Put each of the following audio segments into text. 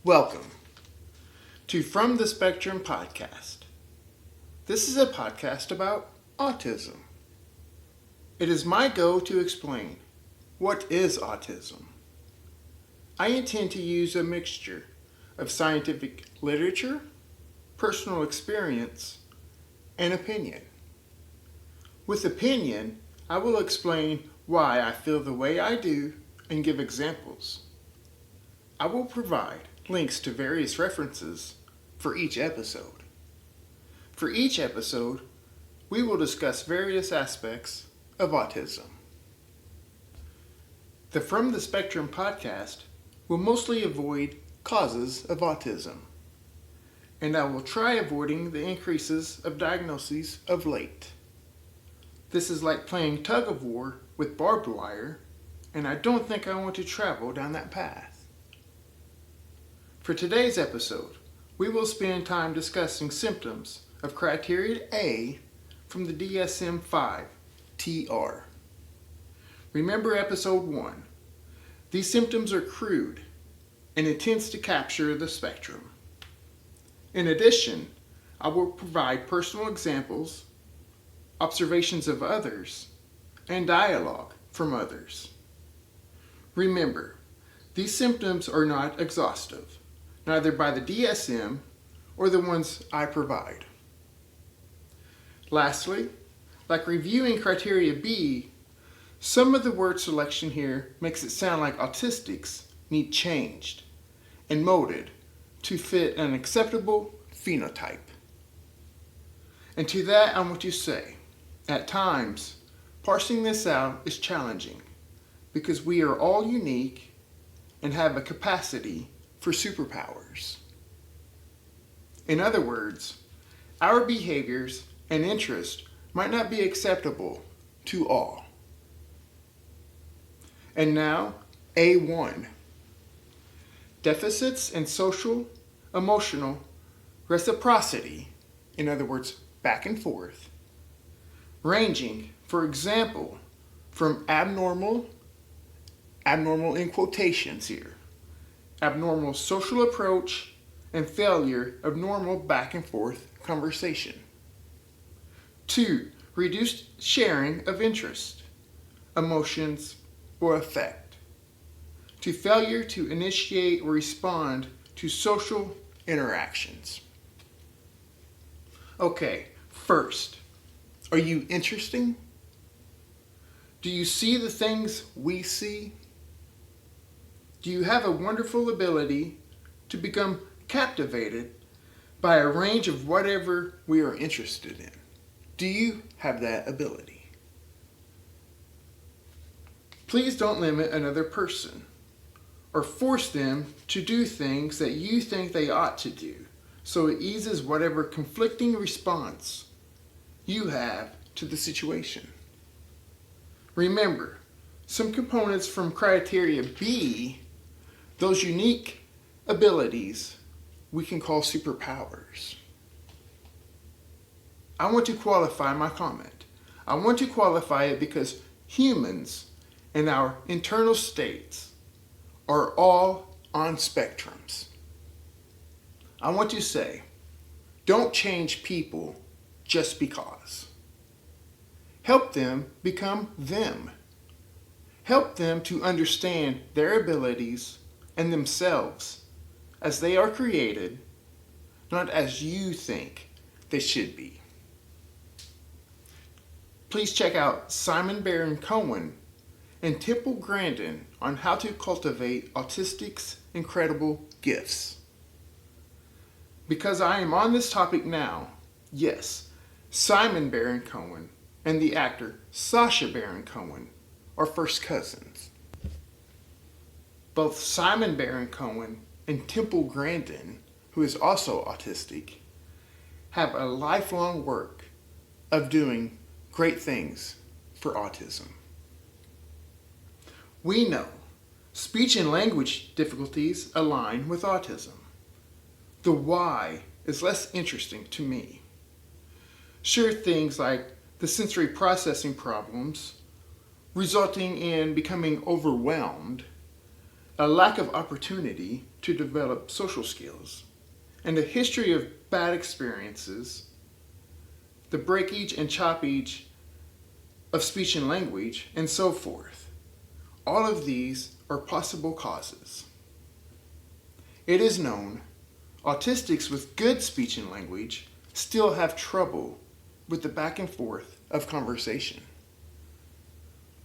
Welcome to From the Spectrum podcast. This is a podcast about autism. It is my goal to explain what is autism. I intend to use a mixture of scientific literature, personal experience, and opinion. With opinion, I will explain why I feel the way I do and give examples. I will provide links to various references for each episode. For each episode, we will discuss various aspects of autism. The From the Spectrum podcast will mostly avoid causes of autism, and I will try avoiding the increases of diagnoses of late. This is like playing tug of war with barbed wire, and I don't think I want to travel down that path. For today's episode, we will spend time discussing symptoms of criteria A from the DSM-5 TR. Remember episode 1. These symptoms are crude and it tends to capture the spectrum. In addition, I will provide personal examples, observations of others, and dialogue from others. Remember, these symptoms are not exhaustive, neither by the DSM or the ones I provide. Lastly, like reviewing criteria B, some of the word selection here makes it sound like autistics need changed and molded to fit an acceptable phenotype. And to that I want to say, at times, parsing this out is challenging because we are all unique and have a capacity for superpowers. In other words, our behaviors and interests might not be acceptable to all. And now, A1. Deficits in social, emotional reciprocity, in other words, back and forth, ranging, for example, from abnormal in quotations here, abnormal social approach and failure of normal back and forth conversation. 2. Reduced sharing of interest, emotions, or affect, to failure to initiate or respond to social interactions. Okay, first, are you interesting? Do you see the things we see? Do you have a wonderful ability to become captivated by a range of whatever we are interested in? Do you have that ability? Please don't limit another person or force them to do things that you think they ought to do, so it eases whatever conflicting response you have to the situation. Remember, some components from criteria B, those unique abilities we can call superpowers. I want to qualify my comment. I want to qualify it because humans and our internal states are all on spectrums. I want to say, don't change people just because. Help them become them. Help them to understand their abilities and themselves as they are created, not as you think they should be. Please check out Simon Baron-Cohen and Temple Grandin on how to cultivate Autistic's incredible gifts. Because I am on this topic now, yes, Simon Baron-Cohen and the actor Sacha Baron Cohen are first cousins. Both Simon Baron-Cohen and Temple Grandin, who is also autistic, have a lifelong work of doing great things for autism. We know speech and language difficulties align with autism. The why is less interesting to me. Sure, things like the sensory processing problems resulting in becoming overwhelmed, a lack of opportunity, to develop social skills, and a history of bad experiences, the breakage and choppage of speech and language, and so forth. All of these are possible causes. It is known autistics with good speech and language still have trouble with the back and forth of conversation.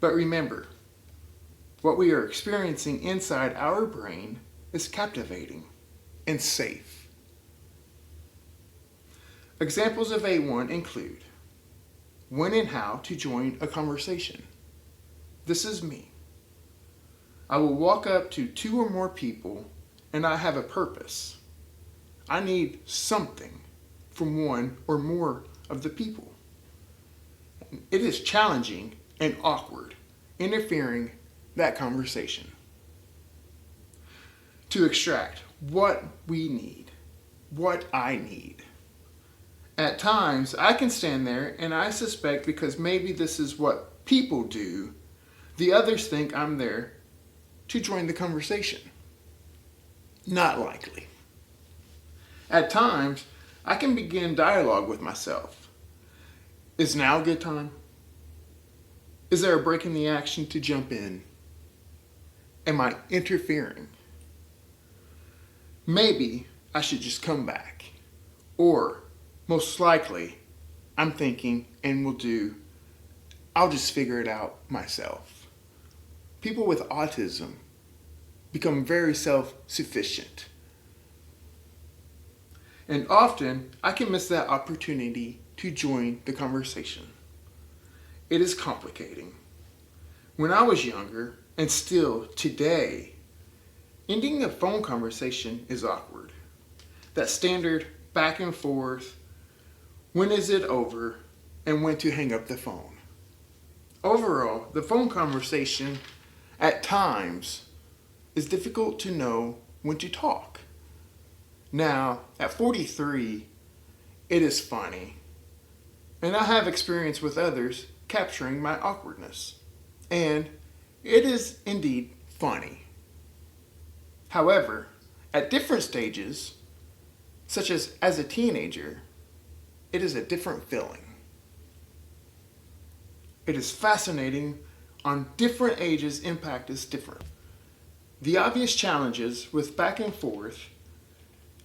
But remember, what we are experiencing inside our brain is captivating and safe. Examples of A1 include when and how to join a conversation. This is me. I will walk up to 2 or more people and I have a purpose. I need something from one or more of the people. It is challenging and awkward interfering that conversation to extract what we need, what I need. At times, I can stand there and I suspect because maybe this is what people do, the others think I'm there to join the conversation. Not likely. At times, I can begin dialogue with myself. Is now a good time? Is there a break in the action to jump in? Am I interfering? Maybe I should just come back. Or, most likely, I'm thinking and will do, I'll just figure it out myself. People with autism become very self-sufficient. And often, I can miss that opportunity to join the conversation. It is complicating. When I was younger, and still today, ending a phone conversation is awkward. That standard back and forth, when is it over, and when to hang up the phone. Overall, the phone conversation at times is difficult to know when to talk. Now, at 43, it is funny, and I have experience with others capturing my awkwardness, and it is indeed funny. However, at different stages, such as a teenager, it is a different feeling. It is fascinating on different ages impact is different. The obvious challenges with back and forth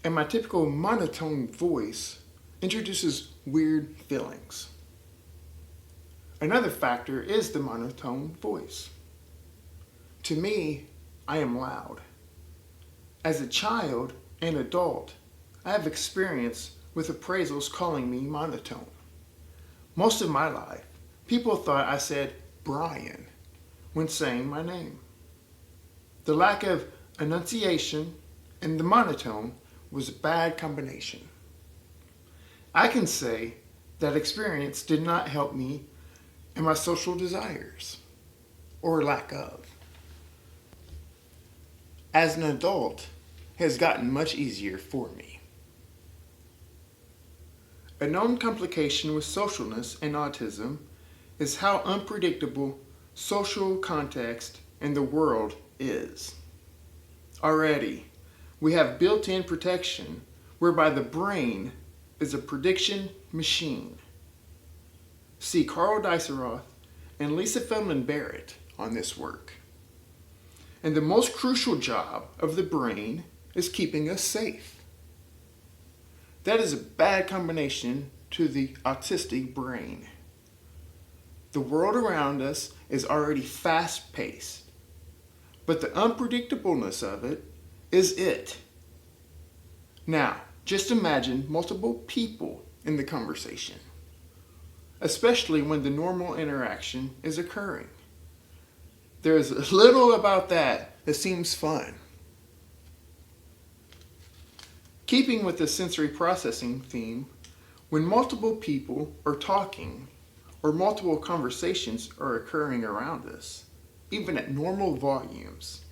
and my typical monotone voice introduces weird feelings. Another factor is the monotone voice. To me, I am loud. As a child and adult, I have experience with appraisals calling me monotone. Most of my life, people thought I said Brian when saying my name. The lack of enunciation and the monotone was a bad combination. I can say that experience did not help me in my social desires, or lack of. As an adult, it has gotten much easier for me. A known complication with socialness and autism is how unpredictable social context and the world is. Already, we have built-in protection whereby the brain is a prediction machine. See Carl Diceroth and Lisa Feldman Barrett on this work. And the most crucial job of the brain is keeping us safe. That is a bad combination to the autistic brain. The world around us is already fast-paced, but the unpredictableness of it is it. Now, just imagine multiple people in the conversation, especially when the normal interaction is occurring. There is little about that seems fun. Keeping with the sensory processing theme, when multiple people are talking or multiple conversations are occurring around us, even at normal volumes,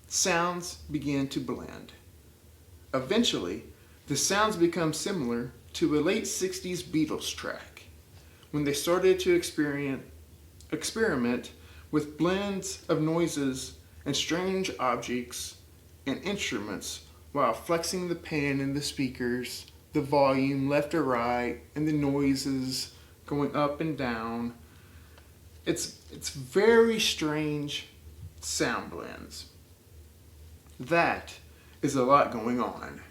sounds begin to blend. Eventually, the sounds become similar to a late 60s Beatles track when they started to experiment with blends of noises and strange objects and instruments while flexing the pen and the speakers, the volume left or right, and the noises going up and down. It's very strange sound blends. That is a lot going on.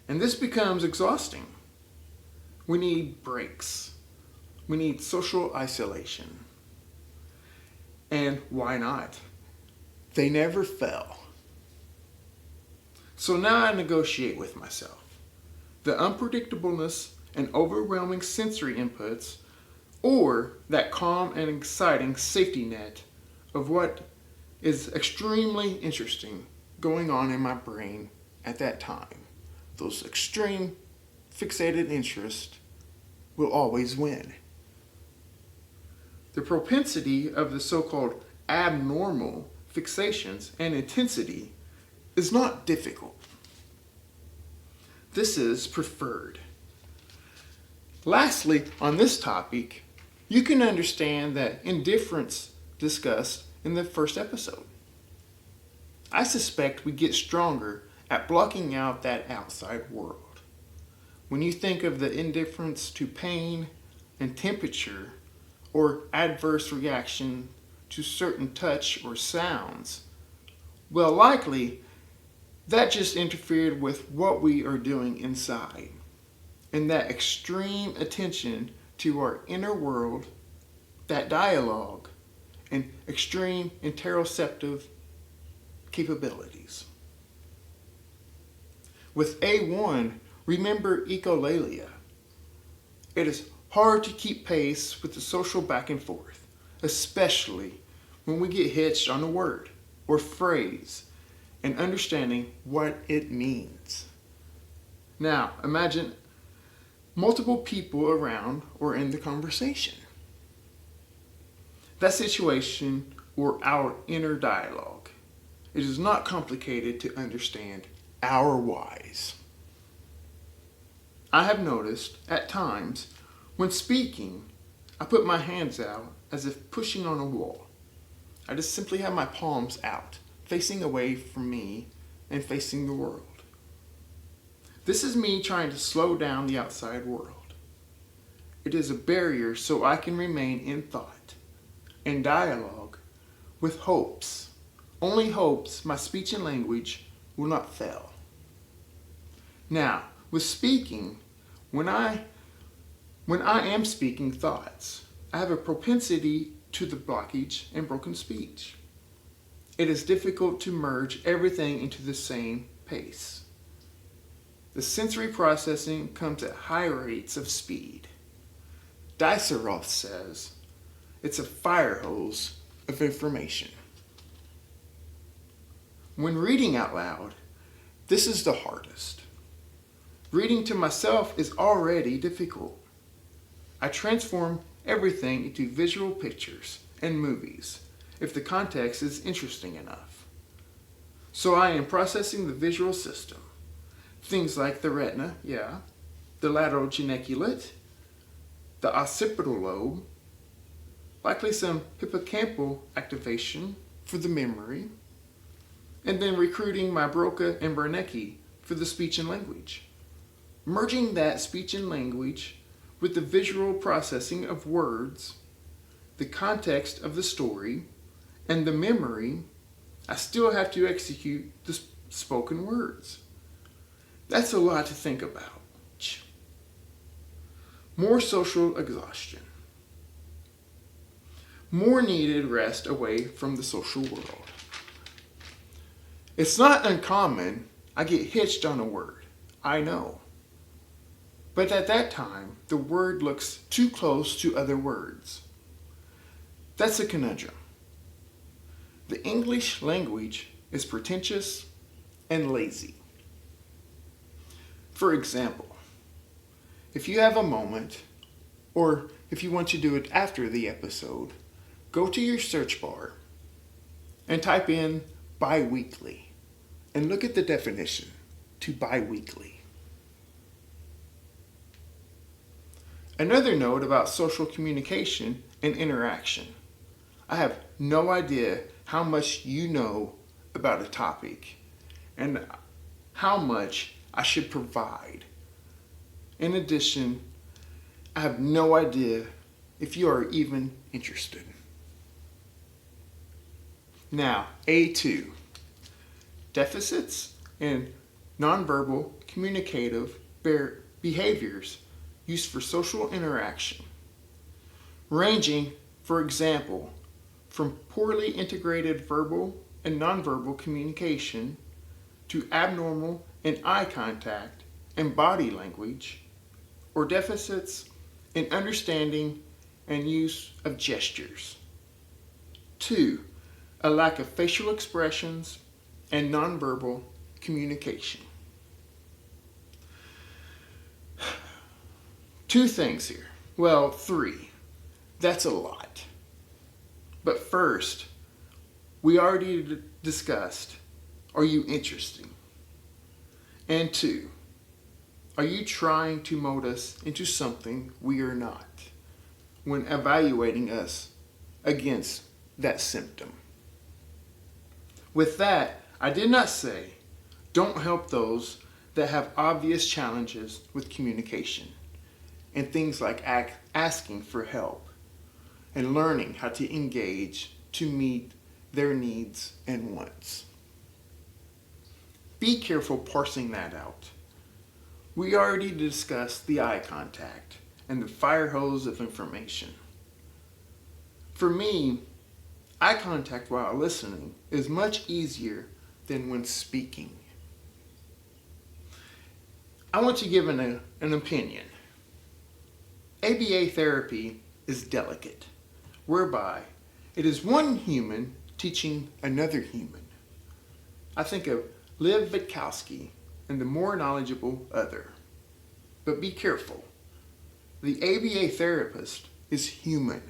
And this becomes exhausting. We need breaks. We need social isolation. And why not? They never fail. So now I negotiate with myself. The unpredictableness and overwhelming sensory inputs, or that calm and exciting safety net of what is extremely interesting going on in my brain at that time. Those extreme fixated interests will always win. The propensity of the so-called abnormal fixations and intensity is not difficult. This is preferred. Lastly, on this topic, you can understand that indifference discussed in the first episode. I suspect we get stronger at blocking out that outside world. When you think of the indifference to pain and temperature or adverse reaction to certain touch or sounds, well, likely that just interfered with what we are doing inside, and that extreme attention to our inner world, that dialogue, and extreme interoceptive capabilities. With A1, remember echolalia. It is hard to keep pace with the social back and forth, especially when we get hitched on a word or phrase and understanding what it means. Now, imagine multiple people around or in the conversation. That situation or our inner dialogue. It is not complicated to understand our whys. I have noticed at times when speaking, I put my hands out as if pushing on a wall. I just simply have my palms out, facing away from me and facing the world. This is me trying to slow down the outside world. It is a barrier so I can remain in thought and dialogue with hopes. Only hopes my speech and language will not fail. Now, with speaking, when I am speaking thoughts, I have a propensity to the blockage and broken speech. It is difficult to merge everything into the same pace. The sensory processing comes at high rates of speed. Diceroth says it's a firehose of information. When reading out loud, this is the hardest. Reading to myself is already difficult. I transform everything into visual pictures and movies if the context is interesting enough. So I am processing the visual system. Things like the retina, the lateral geniculate, the occipital lobe, likely some hippocampal activation for the memory, and then recruiting my Broca and Wernicke for the speech and language. Merging that speech and language with the visual processing of words, the context of the story, and the memory, I still have to execute the spoken words. That's a lot to think about. More social exhaustion. More needed rest away from the social world. It's not uncommon I get hitched on a word, I know. But at that time, the word looks too close to other words. That's a conundrum. The English language is pretentious and lazy. For example, if you have a moment, or if you want to do it after the episode, go to your search bar and type in bi-weekly and look at the definition to bi-weekly. Another note about social communication and interaction. I have no idea how much you know about a topic and how much I should provide. In addition, I have no idea if you are even interested. Now, A2, deficits in nonverbal communicative behaviors used for social interaction, ranging, for example, from poorly integrated verbal and nonverbal communication to abnormal in eye contact and body language, or deficits in understanding and use of gestures. 2, a lack of facial expressions and nonverbal communication. 2 things here. Well, 3. That's a lot. But first, we already discussed, are you interested? And 2, are you trying to mold us into something we are not when evaluating us against that symptom? With that, I did not say don't help those that have obvious challenges with communication and things like asking for help and learning how to engage to meet their needs and wants. Be careful parsing that out. We already discussed the eye contact and the fire hose of information. For me, eye contact while listening is much easier than when speaking. I want to give an opinion. ABA therapy is delicate, whereby it is one human teaching another human. I think of Liv Witkowski and the more knowledgeable other. But be careful. The ABA therapist is human.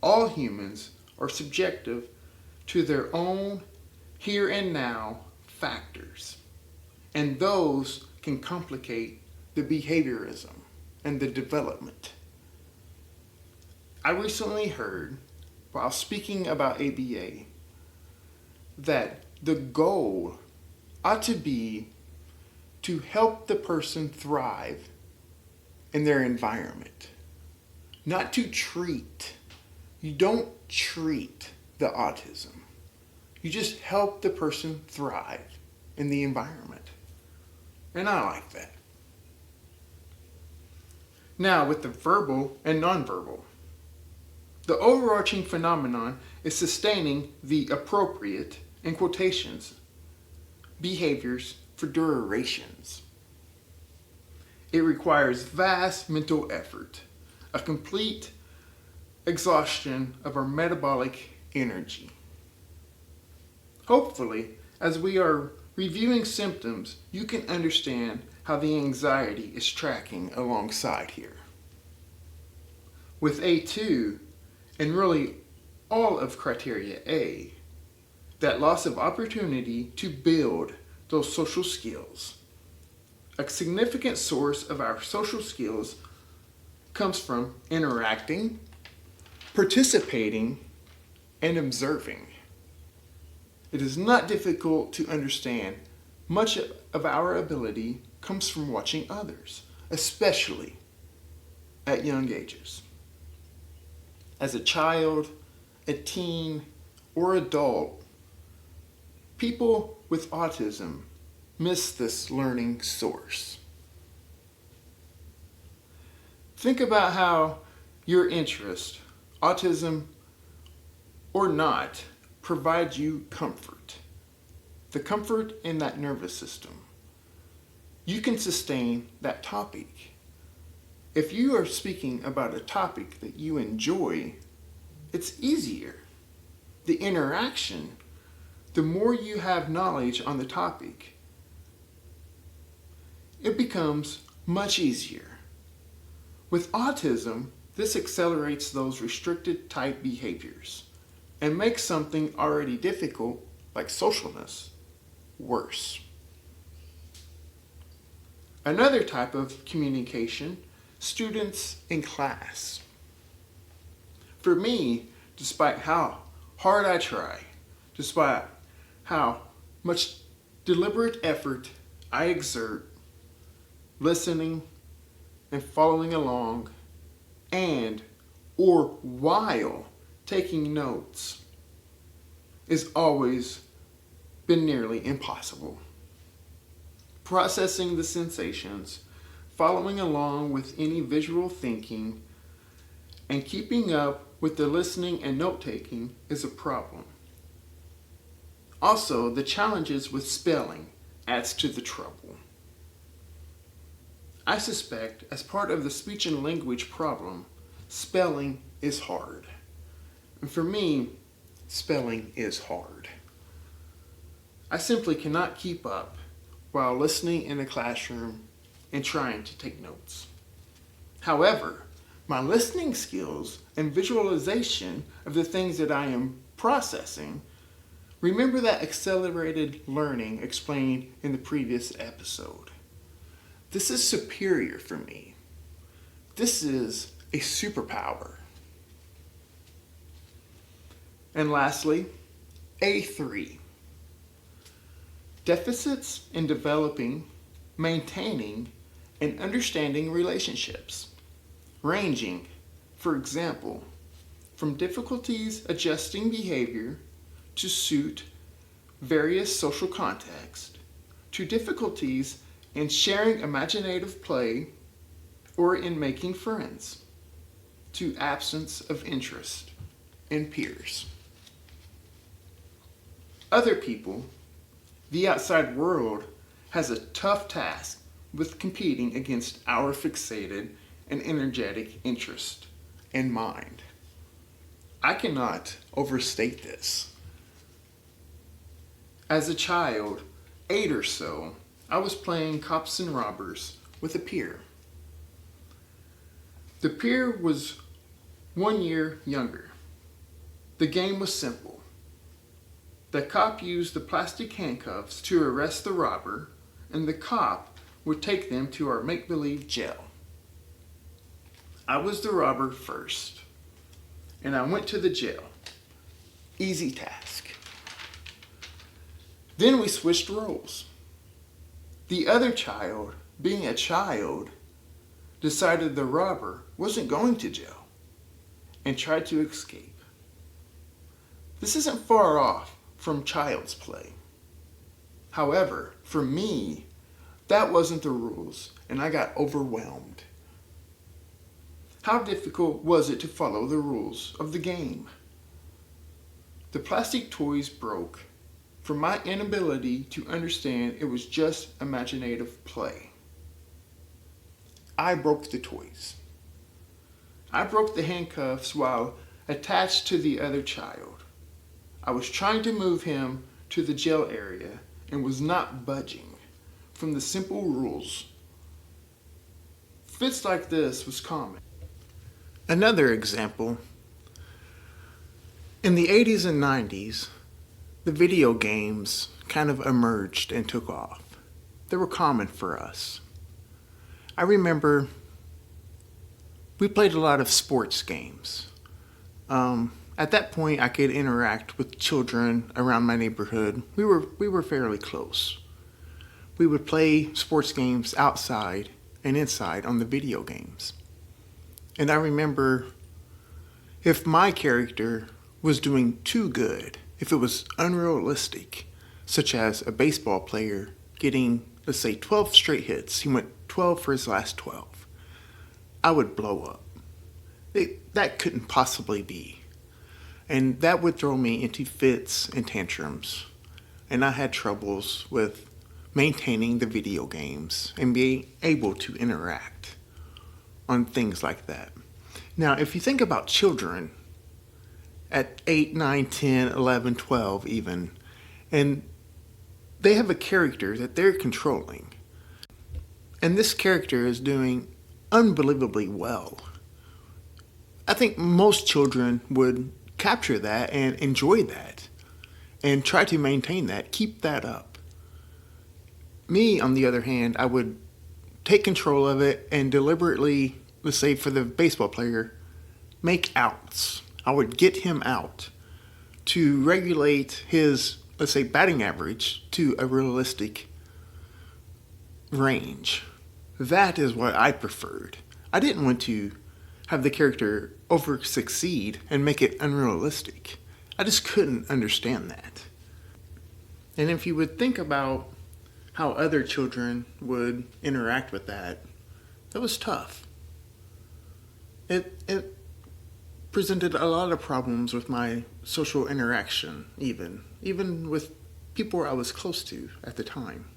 All humans are subjective to their own here and now factors, and those can complicate the behaviorism and the development. I recently heard, while speaking about ABA, that the goal ought to be to help the person thrive in their environment, not to treat. You don't treat the autism. You just help the person thrive in the environment. And I like that. Now, with the verbal and nonverbal, the overarching phenomenon is sustaining the appropriate, in quotations, behaviors for durations. It requires vast mental effort, a complete exhaustion of our metabolic energy. Hopefully, as we are reviewing symptoms, you can understand how the anxiety is tracking alongside here. With A2, and really all of criteria A, that loss of opportunity to build those social skills. A significant source of our social skills comes from interacting, participating, and observing. It is not difficult to understand. Much of our ability comes from watching others, especially at young ages. As a child, a teen, or adult, people with autism miss this learning source. Think about how your interest, autism or not, provides you comfort. The comfort in that nervous system. You can sustain that topic. If you are speaking about a topic that you enjoy, it's easier. The interaction, the more you have knowledge on the topic, it becomes much easier. With autism, this accelerates those restricted type behaviors and makes something already difficult, like socialness, worse. Another type of communication, students in class. For me, despite how hard I try, despite how much deliberate effort I exert, listening and following along, and or while taking notes, is always been nearly impossible. Processing the sensations, following along with any visual thinking, and keeping up with the listening and note-taking is a problem. Also, the challenges with spelling adds to the trouble. I suspect, as part of the speech and language problem, spelling is hard. And for me, spelling is hard. I simply cannot keep up while listening in a classroom and trying to take notes. However, my listening skills and visualization of the things that I am processing, remember that accelerated learning explained in the previous episode. This is superior for me. This is a superpower. And lastly, A3. Deficits in developing, maintaining, and understanding relationships, ranging, for example, from difficulties adjusting behavior to suit various social contexts, to difficulties in sharing imaginative play or in making friends, to absence of interest in peers. Other people, the outside world, has a tough task with competing against our fixated and energetic interest and mind. I cannot overstate this. As a child, 8 or so, I was playing cops and robbers with a peer. The peer was 1 year younger. The game was simple. The cop used the plastic handcuffs to arrest the robber, and the cop would take them to our make-believe jail. I was the robber first, and I went to the jail. Easy task. Then we switched roles. The other child, being a child, decided the robber wasn't going to jail and tried to escape. This isn't far off from child's play. However, for me, that wasn't the rules, and I got overwhelmed. How difficult was it to follow the rules of the game? The plastic toys broke from my inability to understand it was just imaginative play. I broke the toys. I broke the handcuffs while attached to the other child. I was trying to move him to the jail area and was not budging from the simple rules. Fits like this was common. Another example, in the 80s and 90s, the video games kind of emerged and took off. They were common for us. I remember we played a lot of sports games. At that point, I could interact with children around my neighborhood. We were fairly close. We would play sports games outside and inside on the video games. And I remember if my character was doing too good, if it was unrealistic, such as a baseball player getting, let's say, 12 straight hits, he went 12 for his last 12, I would blow up. That couldn't possibly be. And that would throw me into fits and tantrums. And I had troubles with maintaining the video games and being able to interact on things like that. Now, if you think about children at 8, 9, 10, 11, 12 even, and they have a character that they're controlling. And this character is doing unbelievably well. I think most children would capture that and enjoy that and try to maintain that, keep that up. Me, on the other hand, I would take control of it and deliberately, let's say for the baseball player, make outs. I would get him out to regulate his let's say, batting average to a realistic range. That is what I preferred. I didn't want to have the character over succeed and make it unrealistic. I just couldn't understand that. And if you would think about how other children would interact with that, that was tough. It presented a lot of problems with my social interaction, even with people I was close to at the time.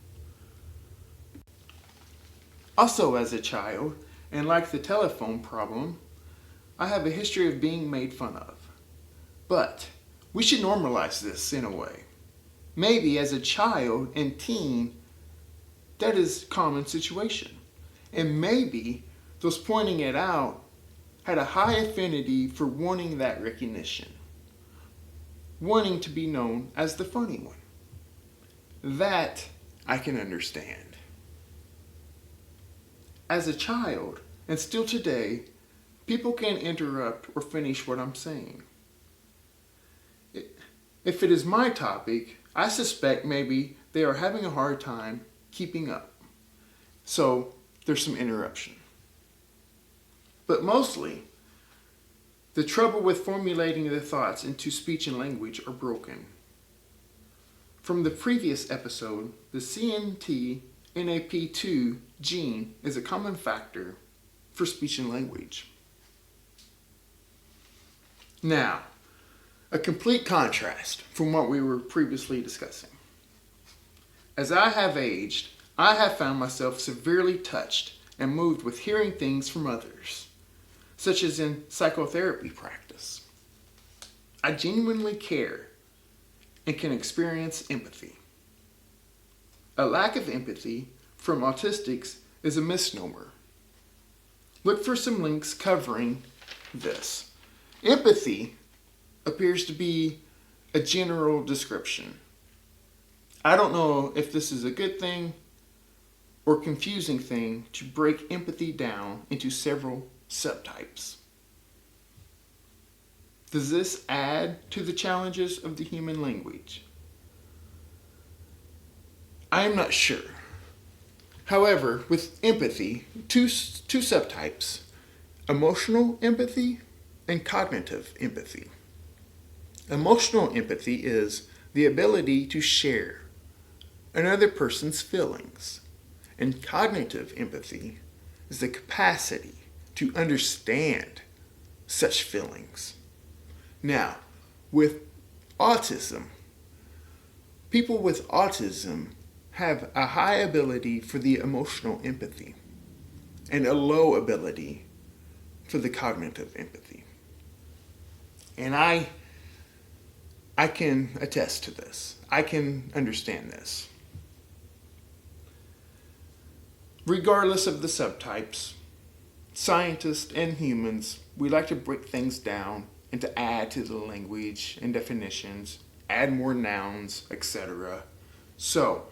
Also, as a child, and like the telephone problem, I have a history of being made fun of. But we should normalize this in a way. Maybe as a child and teen, that is a common situation. And maybe those pointing it out had a high affinity for wanting that recognition, wanting to be known as the funny one. That I can understand. As a child, and still today, people can interrupt or finish what I'm saying. If it is my topic, I suspect maybe they are having a hard time keeping up. So there's some interruption. But mostly, the trouble with formulating the thoughts into speech and language are broken. From the previous episode, the CNTNAP2 gene is a common factor for speech and language. Now, a complete contrast from what we were previously discussing. As I have aged, I have found myself severely touched and moved with hearing things from others, such as in psychotherapy practice. I genuinely care and can experience empathy. A lack of empathy from autistics is a misnomer. Look for some links covering this. Empathy appears to be a general description. I don't know if this is a good thing or confusing thing to break empathy down into several subtypes. Does this add to the challenges of the human language? I am not sure. However, with empathy, two subtypes, emotional empathy and cognitive empathy. Emotional empathy is the ability to share another person's feelings, and cognitive empathy is the capacity to understand such feelings. Now, with autism, people with autism have a high ability for the emotional empathy and a low ability for the cognitive empathy. And I can attest to this. I can understand this. Regardless of the subtypes, scientists and humans, we like to break things down and to add to the language and definitions, add more nouns, etc. So,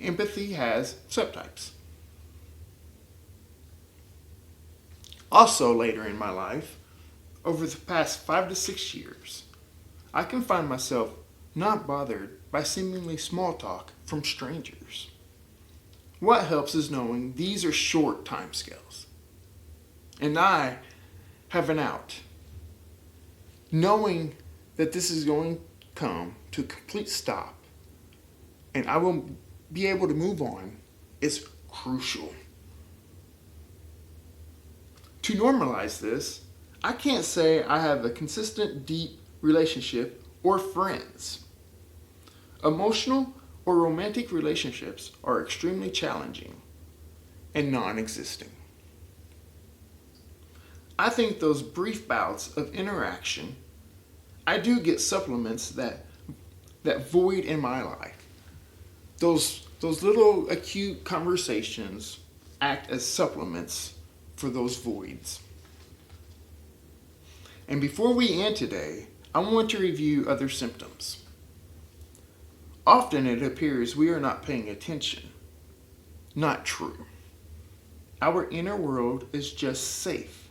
empathy has subtypes. Also, later in my life, over the past 5 to 6 years, I can find myself not bothered by seemingly small talk from strangers. What helps is knowing these are short time scales. And I have an out. Knowing that this is going to come to a complete stop and I will be able to move on is crucial. To normalize this, I can't say I have a consistent, deep relationship or friends. Emotional or romantic relationships are extremely challenging and non-existing. I think those brief bouts of interaction, I do get supplements that void in my life. Those little acute conversations act as supplements for those voids. And before we end today, I want to review other symptoms. Often it appears we are not paying attention. Not true. Our inner world is just safe.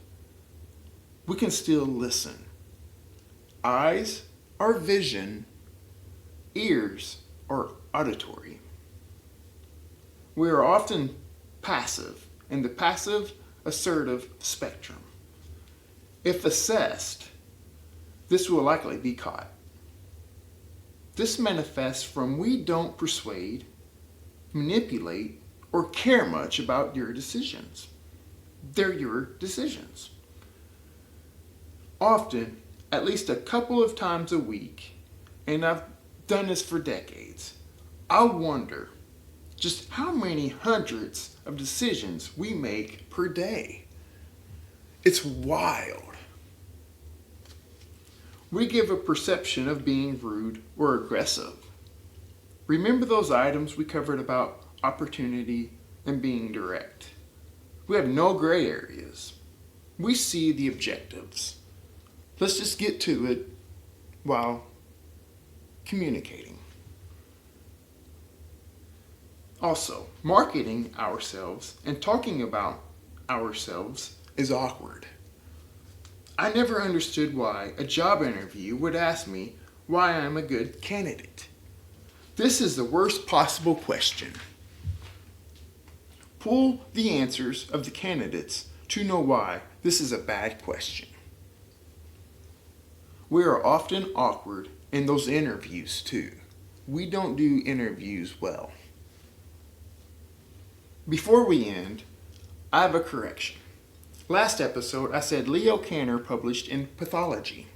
We can still listen. Eyes are vision, ears are auditory. We are often passive in the passive assertive spectrum. If assessed, this will likely be caught. This manifests from we don't persuade, manipulate, or care much about your decisions. They're your decisions. Often, at least a couple of times a week, and I've done this for decades, I wonder just how many hundreds of decisions we make per day. It's wild. We give a perception of being rude or aggressive. Remember those items we covered about opportunity and being direct? We have no gray areas. We see the objectives. Let's just get to it while communicating. Also, marketing ourselves and talking about ourselves is awkward. I never understood why a job interview would ask me why I'm a good candidate. This is the worst possible question. Pull the answers of the candidates to know why this is a bad question. We are often awkward in those interviews too. We don't do interviews well. Before we end, I have a correction. Last episode, I said Leo Kanner published in Pathology.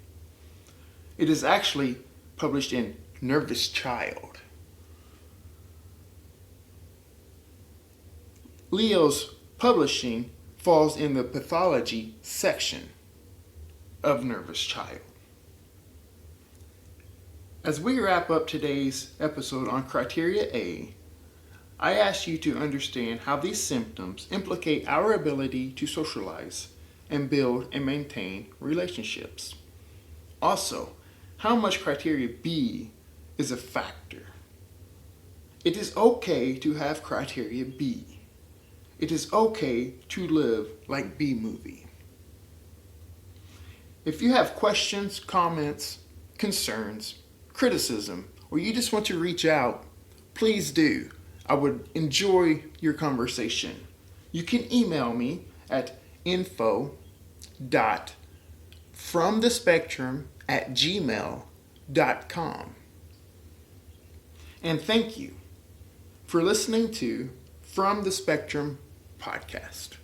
It is actually published in Nervous Child. Leo's publishing falls in the pathology section of Nervous Child. As we wrap up today's episode on Criteria A, I ask you to understand how these symptoms implicate our ability to socialize and build and maintain relationships. Also, how much Criteria B is a factor. It is okay to have Criteria B. It is okay to live like B movie. If you have questions, comments, concerns, criticism, or you just want to reach out, please do. I would enjoy your conversation. You can email me at info.fromthespectrum@gmail.com. And thank you for listening to From the Spectrum podcast.